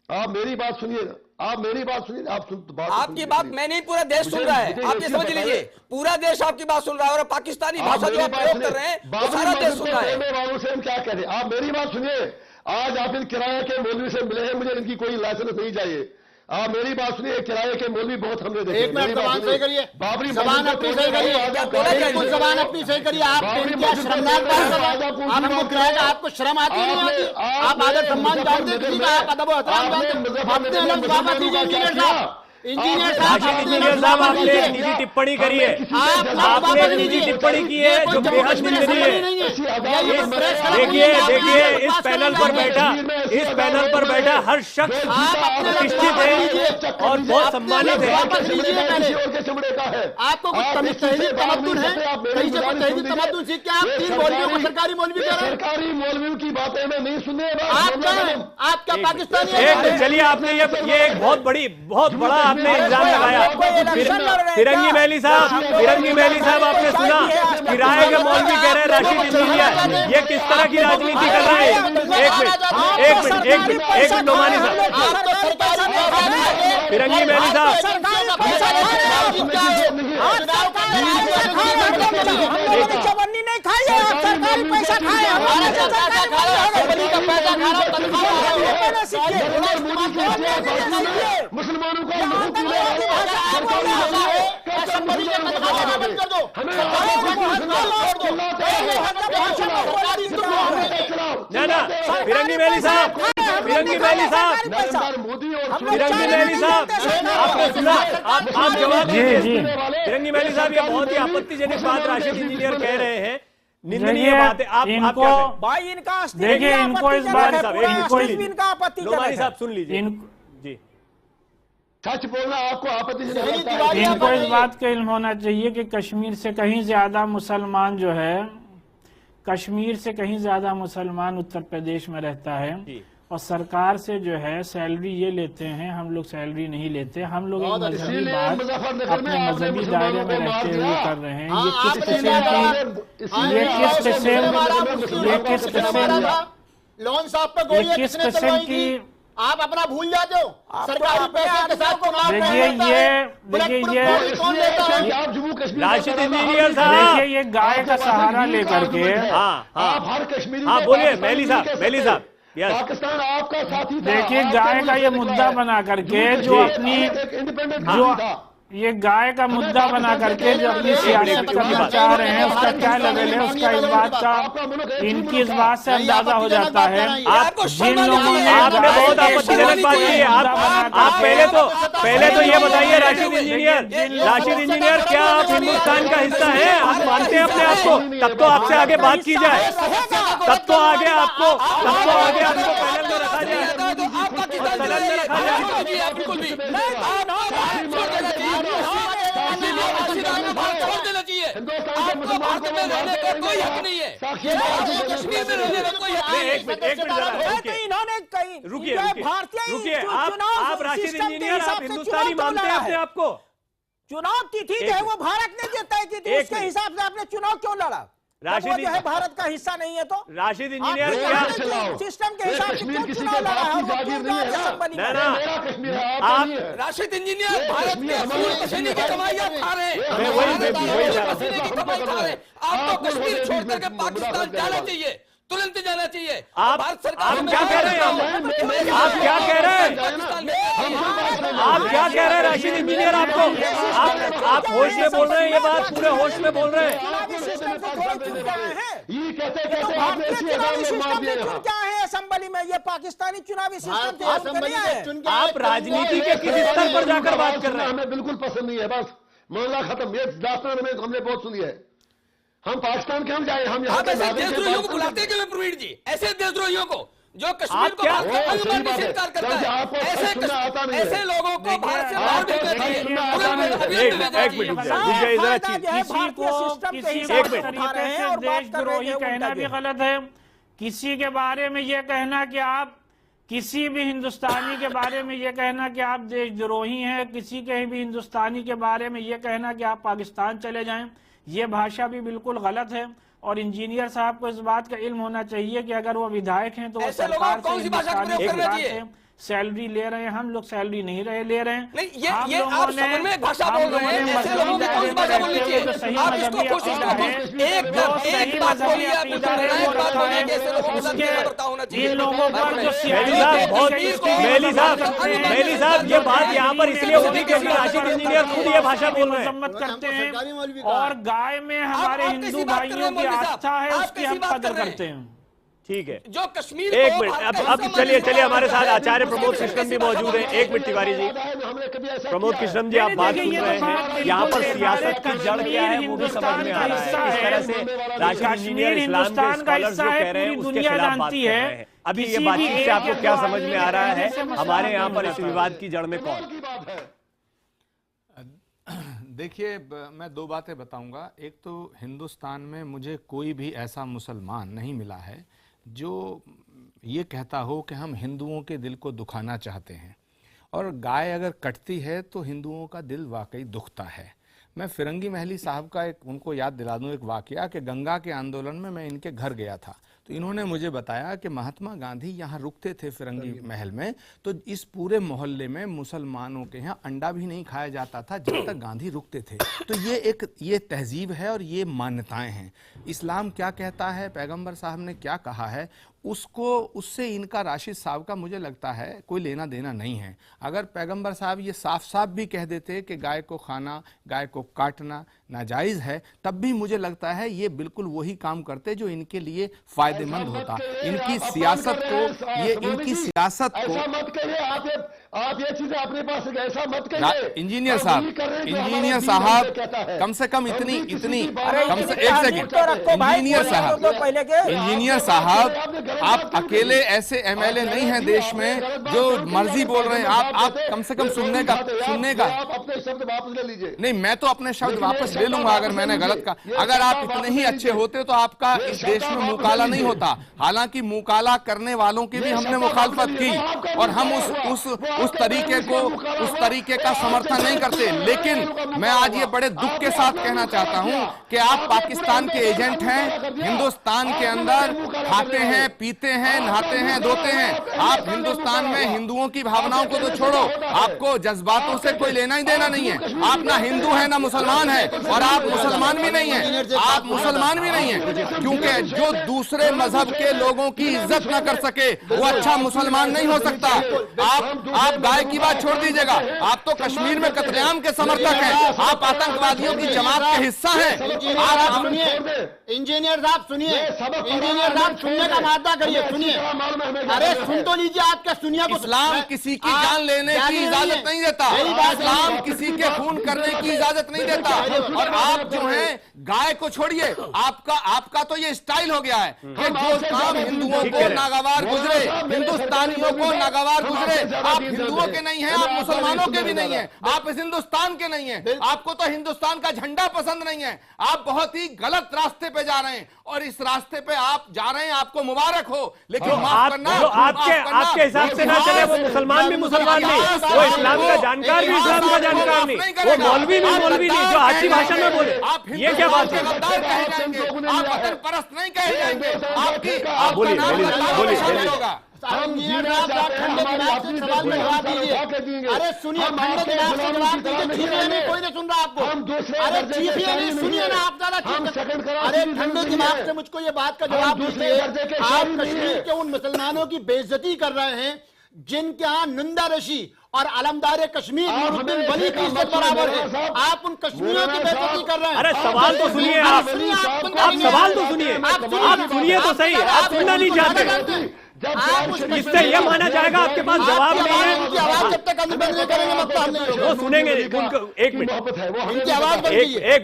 आप मेरी बात सुनिए, आप मेरी बात सुनिए, आपकी बात मैं नहीं, पूरा देश सुन रहा है। आप ये समझ लीजिए, पूरा देश आपकी बात सुन रहा है और पाकिस्तानी भाषा जो आप प्रयोग कर रहे हैं वो सारा देश सुन रहा है। वालों से हम क्या करें? आप मेरी बात सुनिए। आज आप इन किराए के मौलवी से मिले हैं, मुझे इनकी कोई लाइसेंस नहीं चाहिए। आप मेरी बात सुनिए, किराए के मौलवी बहुत हमने देखे। एक मिनट जबान सही करिए, बाबरी जबान अपनी सही करिए, बिल्कुल जबान अपनी सही करिए। आप क्या शर्मनाक बात कर रहे हैं? आप हमको किराए का, आपको शर्म आती नहीं आती? आप आदर सम्मान जानते हैं किसी का? आप अदब और एहतराम जानते हैं? अपने अलग बात कीजिए इंजीनियर साहब। इंजीनियर साहब, आपने निजी टिप्पणी करी है, आपने निजी टिप्पणी की है जो बेहद निंदनीय है। देखिए इस पैनल पर बैठा हर शख्स प्रतिष्ठित है और बहुत सम्मानित है। आपको कुछ तहजीब तमद्दुन है? कहीं से कुछ तहजीब तमद्दुन सीख के आप 3 मौलवियों को सरकारी मौलवी कह रहे हैं? सरकारी मौलवियों की बातें में नहीं सुनने। आप क्या पाकिस्तानी? चलिए, आपने ये एक बहुत बड़ा आपने इल्जाम लगाया। फिरंगी मेहली साहब आपने सुना, किराए के मौलवी कह रहे हैं राशिद इंजीनियर। ये किस तरह की राजनीति कर रहे हैं? एक मिनट नोमानी साहब, फिरंगी मेहली साहब, चवन्नी नहीं खाई है, आप सरकारी पैसा खाए, मुसलमानों को फिरंगी मेहली साहब, आपने सुना, आप जवाब दीजिए। फिरंगी मेहली साहब, ये बहुत ही आपत्तिजनक बात राशिद इंजीनियर कह रहे हैं, निंदनीय बात है। आप भाई इनका देखिए, इनको इस बात इनका आपत्ति साहब सुन लीजिए जी। सच बोलना आपको आपत्ति इनको इस बात का इल्म होना चाहिए कि कश्मीर से कहीं ज्यादा मुसलमान जो है, कश्मीर से कहीं ज्यादा मुसलमान उत्तर प्रदेश में रहता है और सरकार से जो है सैलरी ये लेते हैं, हम लोग सैलरी नहीं लेते। हम लोग एक मजहबी बात अपने मजहबी दायरे में रहते हुए कर रहे हैं। ये किस किस्म की आप अपना भूल जाते हो? सरकारी पैसे के साथ चुनाव देखिए राशिद इंजीनियर साहब, ये गाय का सहारा लेकर के आप हर कश्मीरी बोलिए मेहली साहब, Yes. पाकिस्तान आपका साथी था। देखिए, आपके गाय का मुल्क ये से मुद्दा निकला। बना करके जो एक अपनी इंडिपेंडेंट जो था। ये गाय का मुद्दा बना करके जो अपनी सियासत करना चाह रहे हैं, उसका क्या लेवल है, उसका इस बात का इनकी इस बात से अंदाजा हो जाता है। आप जिन लोगों ने आपने बहुत आपत्तिजनक बात की है। आप पहले तो ये बताइए राशिद इंजीनियर, क्या आप हिंदुस्तान का हिस्सा हैं? आप मानते हैं अपने आप को? तब तो आपसे आगे बात की जाए, तब तो आगे आपको पैनल में रखा जाए, सदन में रखा जाए। बिल्कुल भी छोड़ देना चाहिए। आपको भारत में रहने का कोई हक नहीं है, कश्मीर में रहने का कोई हक नहीं है। एक मिनट रुकिए। आप राशिद इंजीनियर, आप हिंदुस्तानी मानते हैं अपने आप को? चुनाव तिथि जो है वो भारत ने जो तय की थी, उसके हिसाब से आपने चुनाव क्यों लड़ा? राशिद जो है भारत का हिस्सा नहीं है तो राशिद इंजीनियर क्या सिस्टम के हिसाब से क्यों चुनाव लड़ा है? राशिद इंजीनियर भारत के असूल पसीने की कमाई आप खा रहे हैं। पसीने की कमाई खा रहे हैं। आपको कश्मीर छोड़ करके पाकिस्तान जाना चाहिए, तुरंत जाना चाहिए। भारत सरकार आप क्या कह रहे हैं? आप क्या कह रहे हैं? आप क्या कह रहे हैं राशिद इंजीनियर? आप होश में बोल रहे हैं? ये बात पूरे होश में बोल रहे हैं? क्या है असेंबली में? ये पाकिस्तानी चुनावी सिस्टम आप राजनीति के किस स्तर पर जाकर बात कर रहे हैं? हमें बिल्कुल पसंद नहीं है। बस मामला खत्म। ये दास्तान में हमने बहुत सुनी है। हम पाकिस्तान क्यों जाए? हम यहाँ के देशद्रोहियों को बुलाते क्यों प्रवीण जी? ऐसे देशद्रोहियों को जो कश्मीर को स्वीकार करता है, ऐसे लोगों को भारत से बाहर भेजना चाहिए। देशद्रोही कहना भी गलत है। किसी के बारे में यह कहना कि आप किसी भी हिंदुस्तानी के बारे में यह कहना कि आप देशद्रोही हैं, किसी के भी हिंदुस्तानी के बारे में यह कहना कि आप पाकिस्तान चले जाएं, ये भाषा भी बिल्कुल गलत है। और इंजीनियर साहब को इस बात का इल्म होना चाहिए कि अगर वो विधायक हैं तो वो सरकार से सैलरी ले रहे हैं। हम लोग सैलरी नहीं ले रहे हैं। ये आप समन्वय भाषा बोल रहे हैं। ऐसे लोगों की कौन सी भाषा बोलनी चाहिए? आप इसको कोशिश करें। एक बात बोलिए, आप बात बोलिए कि ऐसे लोगों का क्या बर्ताव होना चाहिए। इन लोगों पर जो मेली साहब, ये बात यहाँ पर इसलिए होगी क्योंकि राशिद इंजीनियर खुद ये भाषा बोल रहे हैं। मत करते हैं और गाय में हमारे हिंदू भाइयों की आस्था है, उसकी हम कदर करते हैं। ठीक है, जो कश्मीर एक मिनट। अब चलिए हमारे साथ आचार्य प्रमोद कृष्णन भी मौजूद हैं। एक मिनट तिवारी जी, प्रमोद कृष्णन जी, आप बात सुन रहे हैं। यहाँ पर सियासत की जड़ क्या है वो भी समझ में आ रहा है। इस तरह से राशिद इंजीनियर इस्लाम के स्कॉलर्स जो कह रहे हैं उसके खिलाफ बात कर रहे हैं। अभी ये बातचीत से आपको क्या समझ में आ रहा है? हमारे यहाँ पर इस विवाद की जड़ में कौन? देखिए, मैं दो बातें बताऊंगा। एक तो हिंदुस्तान में मुझे कोई भी ऐसा मुसलमान नहीं मिला है जो ये कहता हो कि हम हिंदुओं के दिल को दुखाना चाहते हैं, और गाय अगर कटती है तो हिंदुओं का दिल वाकई दुखता है। मैं फिरंगी महली साहब का उनको याद दिला दूं एक वाकया कि गंगा के आंदोलन में मैं इनके घर गया था, तो इन्होंने मुझे बताया कि महात्मा गांधी यहाँ रुकते थे फिरंगी महल में, तो इस पूरे मोहल्ले में मुसलमानों के यहाँ अंडा भी नहीं खाया जाता था जब तक गांधी रुकते थे। तो ये तहजीब है और ये मान्यताएं हैं। इस्लाम क्या कहता है, पैगंबर साहब ने क्या कहा है, उससे इनका राशिद साहब का मुझे लगता है कोई लेना देना नहीं है। अगर पैगंबर साहब ये साफ साफ भी कह देते कि गाय को खाना, गाय को काटना नाजायज़ है, तब भी मुझे लगता है ये बिल्कुल वही काम करते जो इनके लिए फायदेमंद होता। इनकी सियासत को आप ये चीजें अपने पास ऐसा मत कहिए। इंजीनियर साहब कम से कम इतनी कम से एक सेकंड, इंजीनियर साहब आप अकेले ऐसे एमएलए नहीं हैं देश में जो मर्जी बोल रहे हैं। आप कम से कम सुनने का अपने शब्द वापस ले लीजिए। नहीं, मैं तो अपने शब्द वापस ले लूंगा अगर मैंने गलत कहा। अगर आप इतने ही अच्छे होते तो आपका इस देश में मुकाला नहीं होता। हालांकि मुकाला करने वालों की भी हमने मुखालफत की और हम उस तरीके का समर्थन नहीं करते। लेकिन मैं आज ये बड़े दुख के साथ कहना चाहता हूं कि आप पाकिस्तान के एजेंट हैं। हिंदुस्तान के अंदर खाते हैं, पीते हैं, नहाते हैं, धोते हैं। आप हिंदुस्तान में हिंदुओं की भावनाओं को तो छोड़ो, आपको जज्बातों से कोई लेना ही देना लेना नहीं है। आप ना हिंदू है ना मुसलमान है, और आप मुसलमान भी नहीं है, आप मुसलमान भी नहीं है, क्योंकि जो दूसरे मजहब के लोगों की इज्जत ना कर सके वो अच्छा मुसलमान नहीं हो सकता। आप गाय की बात छोड़ दीजिएगा, आप तो कश्मीर में कत्लेआम के समर्थक हैं, आप आतंकवादियों की जमात का हिस्सा हैं। आप इंजीनियर साहब सुनिए, इंजीनियर साहब सुनने का मादा करिए, सुनिए, अरे सुन तो लीजिए, आपके सुनिए। इस्लाम किसी की जान लेने की इजाजत नहीं देता, इस्लाम किसी के खून करने की इजाजत नहीं देता। और आप जो हैं गाय को छोड़िए, आपका तो ये स्टाइल हो गया है कि जो काम हिंदुओं को नागवार गुजरे, हिंदुस्तानियों को नागवार गुजरे, आप हिंदुओं के नहीं हैं, आप मुसलमानों के भी नहीं हैं, आप इस हिंदुस्तान के नहीं हैं, आपको तो हिंदुस्तान का झंडा पसंद नहीं है। आप बहुत ही गलत रास्ते पे जा रहे हैं, और इस रास्ते पे आप जा रहे हैं, आपको मुबारक हो, लेकिन माफ करना, आपके हिसाब से ना चले, वो मुसलमान भी मुसलमान नहीं, वो इस्लाम का जानकार भी इस्लाम का जानकार नहीं, वो मौलवी भी मौलवी नहीं जो अच्छी भाषा में बोले। ये क्या बात है? गद्दार कहे जाएंगे, आप वतन परस्त नहीं कहे जाएंगे, बोलिए अरे सुनिए, कोई नहीं सुन रहा आपको, अरे सुनिए ना आप ज्यादा। अरे ठंडे दिमाग से मुझको ये बात का जवाब दीजिए, आप कश्मीर के उन मुसलमानों की बेइज्जती कर रहे हैं जिनके यहाँ नंदा रशी और अलमदार कश्मीर नूरुद्दीन वली की इज्जत बराबर है। आप उन कश्मीरियों की बेइज्जती कर रहे हैं। अरे सवाल तो सुनिए, आप सवाल तो सुनिए, आप सुनिए तो सही, आप सुनना नहीं चाहते। इससे यह माना जाएगा आपके पास जवाब नहीं है, आवाज जब तक बंद नहीं करेंगे मतलब नहीं होगा। वो सुनेंगे। एक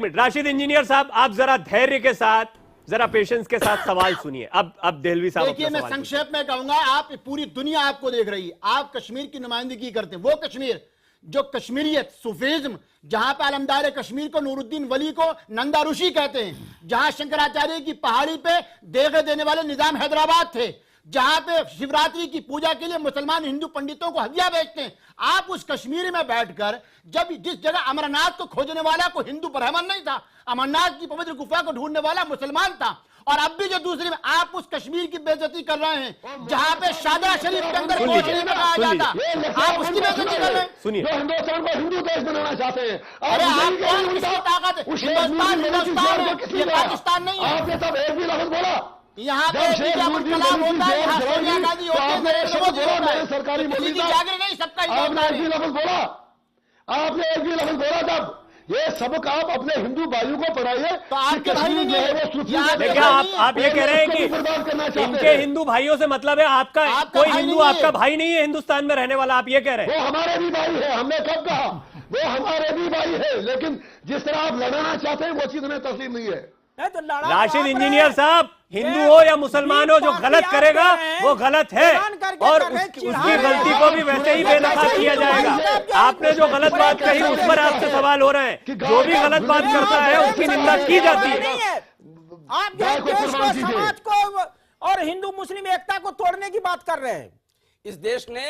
मिनट राशिद इंजीनियर साहब, आप जरा धैर्य के साथ, जरा पेशेंस के साथ सवाल सुनिए। अब देहलवी साहब, देखिए मैं संक्षेप में कहूंगा, आप पूरी दुनिया आपको देख रही है, आप कश्मीर की नुमाइंदगी करते हैं। वो कश्मीर जो कश्मीरियत सूफीज्म, जहां पे अलमदार कश्मीर को नूरुद्दीन वली को नंदा ऋषि कहते हैं, जहां शंकराचार्य की पहाड़ी पे देगे देने वाले निजाम हैदराबाद थे, जहां पे शिवरात्रि की पूजा के लिए मुसलमान हिंदू पंडितों को हदिया बेचते हैं, आप उस कश्मीर में बैठकर, जब जिस जगह अमरनाथ को खोजने वाला को हिंदू ब्राह्मण नहीं था, अमरनाथ की पवित्र गुफा को ढूंढने वाला मुसलमान था, और अब भी जो दूसरी में आप उस कश्मीर की बेइज्जती कर रहे हैं जहां पे शाहजहां शरीफ के अंदर कोई नहीं बनाया जाता, आप उसकी बेइज्जती कर रहे हैं। सुनिए, जो हिंदुस्तान को हिंदू देश बनाना चाहते हैं, अरे आप कौन, किसकी ताकत है? हिंदुस्तान है, ये पाकिस्तान नहीं है। आपने तब एक भी लफ्ज बोला यहाँ पे इंकलाब होता है, यहाँ सोनिया गांधी होते हैं, नरेंद्र मोदी होता है, सरकारी किसी की जागीर नहीं, सबका ही आपने एक भी लफ्ज बोला, आपने एक भी लफ्ज बोला तब। ये सबक आप अपने हिंदू भाइयों को पढ़ाइए। तो आपके भाई नहीं है, देखिए आप ये कह रहे हैं कि इनके हिंदू भाइयों से मतलब है आपका कोई हिंदू आपका भाई नहीं है हिंदुस्तान में रहने वाला, आप ये कह रहे हैं? वो हमारे भी भाई है, हमने कब कहा वो हमारे भी भाई है, लेकिन जिस तरह आप लड़ाना चाहते हैं वो चीज हमें तस्लीम नहीं है। राशिद इंजीनियर साहब, हिंदू हो या मुसलमान हो, जो गलत करेगा वो गलत है, और उसकी गलती को भी वैसे ही बेनकाब किया जाएगा। आपने जो गलत बात कही उस पर आपसे सवाल हो रहे हैं, जो भी गलत बात करता है उसकी निंदा की जाती है। आप देश को, समाज को और हिंदू मुस्लिम एकता को तोड़ने की बात कर रहे हैं। इस देश ने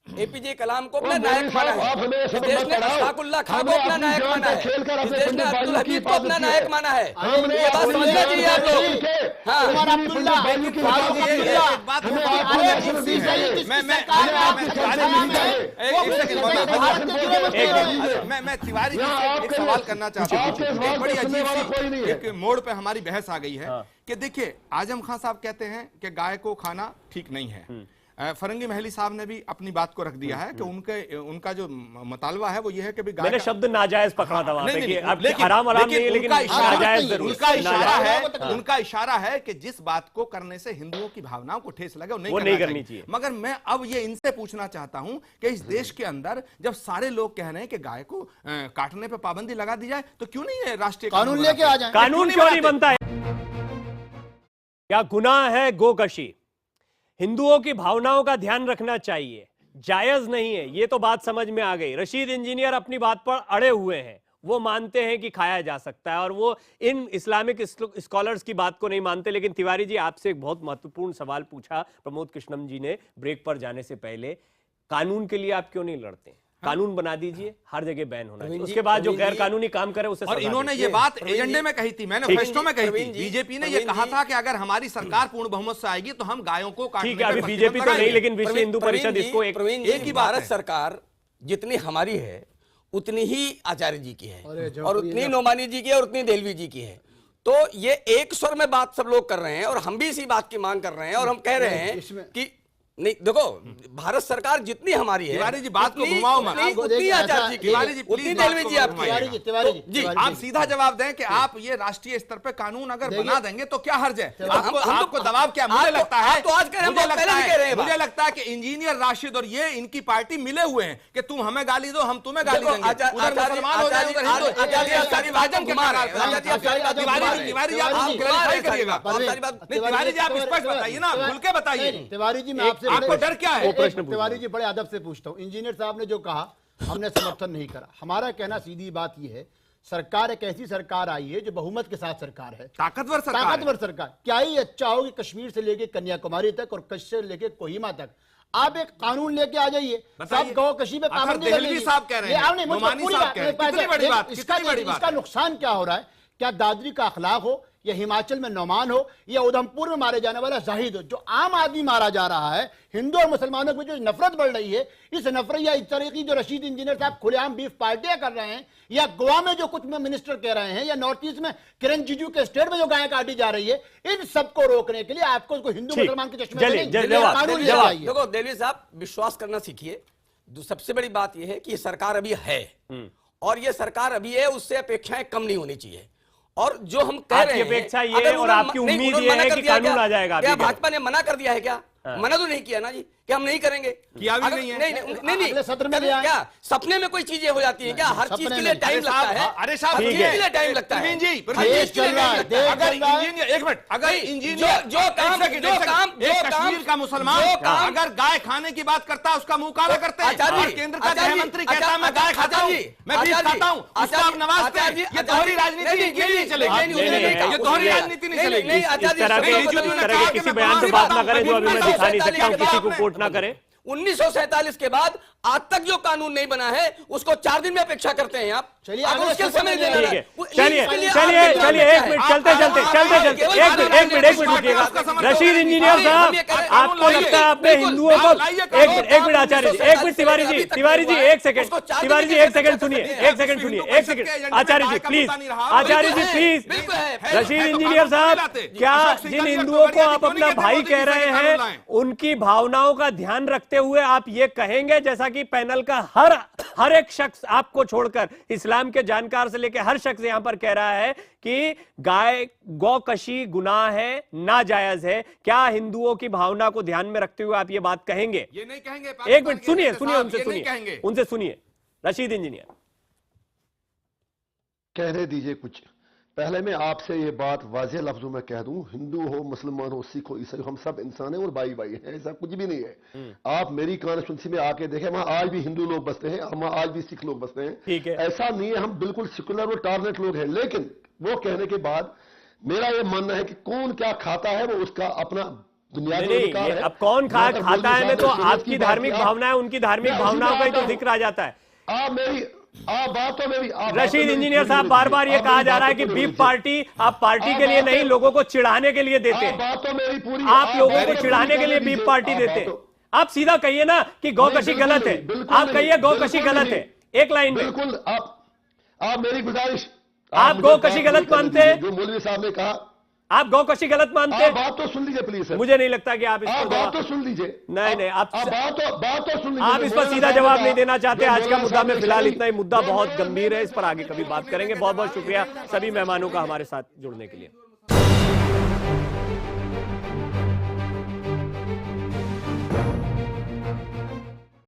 एपीजे कलाम को अपना नायक माना है, इस देश ने अशफाकुल्लाह खान को अपना नायक माना है, इस देश ने अब्दुल हमीद को अपना नायक माना है। ये बात समझना चाहिए आप लोग। मैं तिवारी जी से एक सवाल करना चाहता हूँ। बड़ी अजीब सी एक मोड़ पे हमारी बहस आ गई है कि देखिए, आजम खान साहब कहते हैं कि गाय को खाना ठीक नहीं है, फरंगी महली साहब ने भी अपनी बात को रख दिया है कि उनका जो मुतालबा है वो ये है कि मैंने शब्द नाजायज पकड़ा था वहां पे कि अब हराम नहीं है, लेकिन नाजायज जरूर। उनका इशारा है कि जिस बात को करने से हिंदुओं की भावनाओं को ठेस लगे वो नहीं करनी चाहिए। मगर मैं अब ये इनसे पूछना चाहता हूं कि इस देश के अंदर जब सारे लोग कह रहे हैं कि गाय को काटने पर पाबंदी लगा दी जाए, तो क्यों नहीं है राष्ट्रीय कानून लेके आ जाए? कानून क्यों नहीं बनता है? क्या गुनाह है गोकशी? हिंदुओं की भावनाओं का ध्यान रखना चाहिए, जायज नहीं है, ये तो बात समझ में आ गई। रशीद इंजीनियर अपनी बात पर अड़े हुए हैं, वो मानते हैं कि खाया जा सकता है और वो इन इस्लामिक स्कॉलर्स की बात को नहीं मानते। लेकिन तिवारी जी, आपसे एक बहुत महत्वपूर्ण सवाल पूछा प्रमोद कृष्णम जी ने ब्रेक पर जाने से पहले, कानून के लिए आप क्यों नहीं लड़ते? कानून बना दीजिए, हर जगह बैन होना चाहिए, उसके बाद जो गैर कानूनी काम करे उसे। और इन्होंने ये बात एजेंडे में कही थी, मैनिफेस्टो में कही थी, बीजेपी ने ये कहा था कि अगर हमारी सरकार पूर्ण बहुमत से आएगी तो हम गायों को काटने ठीक है, अभी बीजेपी तो नहीं, लेकिन विश्व हिंदू परिषद इसको एक ही भारत सरकार जितनी हमारी है उतनी ही आचार्य जी की है अरे जब और ये उतनी जब- नोमानी जी की है और उतनी देलवी जी की है। तो ये एक स्वर में बात सब लोग कर रहे हैं और हम भी इसी बात की मांग कर रहे हैं और हम कह रहे हैं इसमें- कि नहीं, देखो भारत सरकार जितनी हमारी है, तिवारी जी, बात को उतनी- घुमाओ मत। उतनी- आपको उतनी देखिए, आचार्य ऐसा- जी की, तिवारी जी, उतनी प्लीज देलवी बात जी को आपकी घुमाइएगा। है। तिवारी जी, जी, तिवारी आप सीधा जवाब दें कि आप ये राष्ट्रीय स्तर पे कानून अगर देखिए- बना देंगे तो क्या हर्ज है? आपको हम तो- आपको दबाव क्या? मुझे आप तो- लगता है आप तो आज कह रहे हैं, मुझे हम लगता पहले भी कह रहे है हैं मुझे बात। लगता है कि इंजीनियर राशिद और ये इनकी पार्टी मिले हुए हैं कि तुम हमें गाली दो, हम तुम्हें गाली देखो, देंगे। आचार्य- उधर मुसलमान हो जाए, उधर हिंदू। आचार्य- ये सारी आचार्य- बातों के घुमा रहे हैं। कारण। आचार्य- आचार्य- तिवारी जी, आप तिवारी जी, क्लैरिफाई करिएगा। सारी बात- नहीं, तिवारी जी, आप स्पष्ट बताइए ना, खुल के बताइए। तिवारी जी, मैं आपसे आपको डर क्या है? तिवारी जी, बड़े अदब से पूछता हूँ। इंजीनियर साहब ने जो कहा हमने समर्थन नहीं करा। हमारा कहना सीधी बात यह है, सरकार एक ऐसी सरकार आई है जो बहुमत के साथ सरकार है, ताकतवर सरकार है। ताकतवर सरकार। क्या ही अच्छा हो कि कश्मीर से लेके कन्याकुमारी तक और कच्छ से लेके कोहिमा तक आप एक कानून लेके आ जाइए, बताइए। सब गौ कशी पे आखिर पाबंदी कर देहलवी लीजिए। साहब कह रहे हैं, ये आपने मुझको नोमानी पूरी साहब बात- कह रहे हैं। मेरे कितनी पास बड़ी एक- बात, इसका कितनी बड़ी बात इसका है? नुकसान क्या हो रहा है? क्या दादरी का अखलाक हो या हिमाचल में नौमान हो या उधमपुर में मारे जाने वाला जाहिद हो, जो आम आदमी मारा जा रहा है, हिंदू और मुसलमानों में जो नफरत बढ़ रही है, इस नफरत या इस तरह की जो रशीद इंजीनियर साहब खुलेआम बीफ पार्टियां कर रहे हैं, या गोवा में जो कुछ मिनिस्टर कह रहे हैं, या नॉर्थ ईस्ट में किरण रिजिजू के स्टेट में जो गाय काटी जा रही है, इन सबको रोकने के लिए आपको उसको हिंदू ठीक। मुसलमान के चश्मे चलिए, से नहीं, जवाब, कानून लेके जवाब। आइए। देखो देलवी साहब, विश्वास करना सीखिए। सबसे बड़ी बात यह है कि ये सरकार अभी है और ये सरकार अभी है, उससे अपेक्षाएं कम नहीं होनी चाहिए। और जो हम कह आपकी रहे हैं, अपेक्षा ये अगर और उन्होंने- आपकी नहीं, उम्मीद उन्होंने ये मना है कर कि दिया कानून क्या? आ जाएगा, क्या आप ये कह भाजपा ने मना कर दिया है क्या? मना तो नहीं किया ना जी कि हम नहीं करेंगे। किया भी अगर- नहीं है। नहीं अगले सत्र में ले आए। क्या सपने में कोई चीजें हो जाती है क्या? हर चीज सपने के लिए में। टाइम लगता है। अरे साहब, हर ठीक चीज है। के लिए टाइम लगता है। प्रवीण जी, हर प्रवीण चीज के लिए चल रहा है, टाइम लगता है। अगर चल रहा है। इंजीनियर, एक मिनट, अगर नहीं, इंजीनियर जो काम- एक सेकंड, जो एक सेकंड, काम- एक जो कश्मीर काम- का मुसलमान जो काम- अगर गाय खाने की बात करता है उसका मुंह काला करते हैं, आचार्य और जी, केंद्र का आचार्य गृह जी, मंत्री कहता है मैं गाय खाता हूं, मैं बीफ आचार्य जी, खाता हूं, उसको आचार्य आप जी, नवाजते हैं। आचार्य जी, ये दोहरी राजनीति नहीं, इनकी नहीं चलेगी। नहीं, नहीं, नहीं, नहीं, ये दोहरी राजनीति नहीं चलेगी। नहीं, आचार्य जी, इस तरह के सुनो, इस सुनो, तरह के कहा कि किसी मैं बयान से तुम्हारी बात ना बात करें जो अभी मैं दिखा नहीं सकता हूं, किसी को कोट ना करें। 1947 के बाद आज तक जो कानून नहीं बना है उसको 4 दिन में अपेक्षा करते हैं आप। चलिए, अगर अगले उसके सत्र में समय ले देना ठीक है। है, इसके चलिए लिए चलिए आपके चलिए, लिए एक मिनट, चलते चलते चलते चलते, एक मिनट रुकिएगा। रशीद इंजीनियर साहब, आपको लगता है आपने हिंदुओं को, एक मिनट आचार्य जी, एक मिनट, तिवारी जी, तिवारी जी, एक सेकंड, तिवारी जी, एक सेकंड सुनिए, एक सेकंड सुनिए, एक second, Acharya ji please, Acharya ji please. बिल्कुल है। रशीद इंजीनियर साहब, क्या जिन हिंदुओं को आप अपना भाई कह रहे हैं, उनकी भावनाओं का ध्यान रखते हुए आप ये कहेंगे, जैसा कि पैनल का हर एक शख्स आपको छोड़कर इस्लाम के जानकार से लेकर हर शख्स यहां पर कह रहा है कि गौकशी गुनाह है, नाजायज है, क्या हिंदुओं की भावना को ध्यान में रखते हुए आप ये बात कहेंगे? ये नहीं कहेंगे। एक मिनट सुनिए, उनसे सुनिए, रशीद इंजीनियर। कहने दीजिए कुछ। पहले मैं आपसे ये बात वाज़ेह लफ्जों में कह दूं, हिंदू हो, मुसलमान हो, सिख हो, ईसाई, हम सब इंसान हैं और भाई भाई हैं, ऐसा कुछ भी नहीं है। आप मेरी कॉन्स्टिट्यूंसी में आके देखें, वहां आज भी हिंदू लोग बसते हैं, वहां आज भी सिख लोग बसते हैं। ठीक है। ऐसा नहीं है, हम बिल्कुल सेकुलर और टॉलरेंट लोग हैं। लेकिन वो कहने के बाद मेरा ये मानना है कि कौन क्या खाता है वो उसका अपना बुनियादी नहीं, अधिकार है। अब कौन जहां तक खाता है मौलवी में तो साहब ने शरीयत आपकी की बात धार्मिक की, भावना है, उनकी धार्मिक मैं भावनाओं का ही तो उसी जिक्र आ जाता है। आप मेरी बातों में भी रशीद इंजीनियर साहब, बार बार ये कहा जा रहा है कि बीफ पार्टी आप पार्टी के लिए नहीं, लोगों को चिढ़ाने के लिए देते हैं। बातों मेरी पूरी आप लोगों को चिढ़ाने के लिए बीफ पार्टी देते हैं। आप सीधा कहिए ना कि गौकशी गलत है, आप कहिए गौकशी गलत है, एक लाइन में। बिल्कुल। आप मेरी गुजारिश, आप मुझे गौकशी बात गलत पूरी मानते करने हैं? दीजिए। जो मौलवी साहब ने कहा, आप गौकशी गलत मानते आप हैं? बात तो सुन लीजिए प्लीज। मुझे नहीं लगता कि आप इस आप पर बात तो सुन लीजिए। नहीं, आप बात तो सुन लीजिए। आप इस पर सीधा जवाब नहीं देना चाहते। आज का मुद्दा में फिलहाल इतना ही, मुद्दा बहुत गंभीर है, इस पर आगे कभी बात करेंगे। बहुत बहुत शुक्रिया सभी मेहमानों का हमारे साथ जुड़ने के लिए।